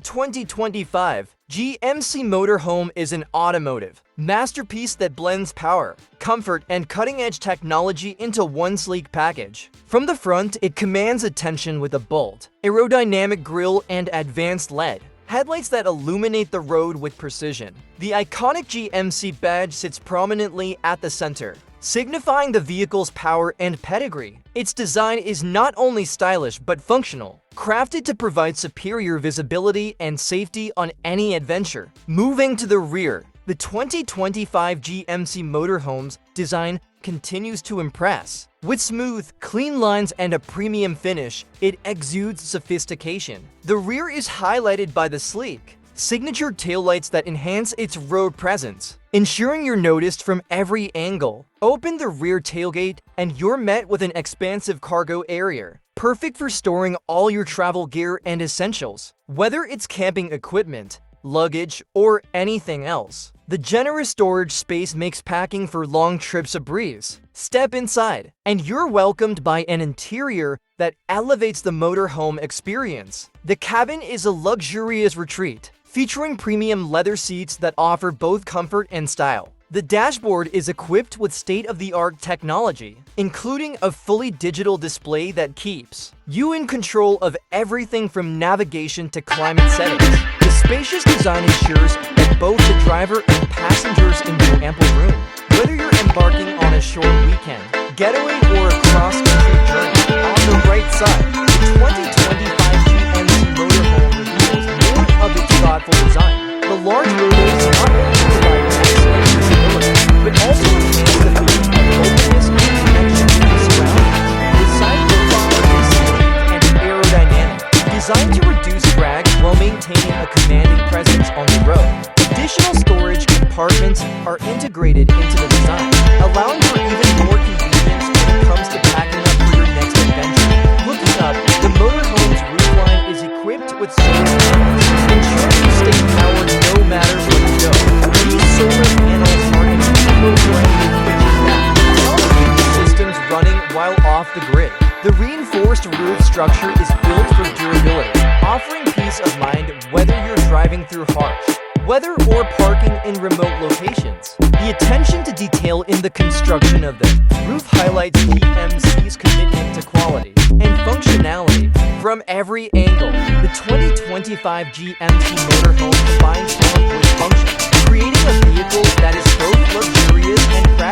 2025 GMC Motorhome is an automotive masterpiece that blends power, comfort, and cutting-edge technology into one sleek package. From the front, it commands attention with a bold, aerodynamic grille and advanced LED headlights that illuminate the road with precision. The iconic GMC badge sits prominently at the center, signifying the vehicle's power and pedigree. Its design is not only stylish but functional, crafted to provide superior visibility and safety on any adventure. Moving to the rear, the 2025 GMC Motorhome's design continues to impress. With smooth, clean lines and a premium finish, it exudes sophistication. The rear is highlighted by the sleek, signature taillights that enhance its road presence, ensuring you're noticed from every angle. Open the rear tailgate and you're met with an expansive cargo area, perfect for storing all your travel gear and essentials. Whether it's camping equipment, luggage, or anything else, the generous storage space makes packing for long trips a breeze. Step inside, and you're welcomed by an interior that elevates the motorhome experience. The cabin is a luxurious retreat, featuring premium leather seats that offer both comfort and style. The dashboard is equipped with state-of-the-art technology, including a fully digital display that keeps you in control of everything from navigation to climate settings. The spacious design ensures that both the driver and passengers enjoy ample room. Whether you're embarking on a short weekend, getaway, or a cross-country journey, on the right side, the 2025 GMC Motorhome reveals more of its thoughtful design. The large windows not only provide excellent visibility, but also enhance the feeling of openness and connection to the surroundings. The side profile is sleek and aerodynamic, designed to reduce drag while maintaining a commanding presence on the road. Additional storage compartments are integrated into the design, allowing for even more convenience when it comes to packing up for your next adventure. Looking up, the motorhome's roofline is equipped with solar panels, ensuring you stay powered no matter where you go. These solar panels are an eco-friendly feature that help keep the systems running while off the grid. The reinforced roof structure is built for durability, offering peace of mind whether you're driving through harsh weather or parking in remote locations. The attention to detail in the construction of the roof highlights GMC's commitment to quality and functionality from every angle. The 2025 GMC Motorhome combines talent with function, creating a vehicle that is both luxurious and practical.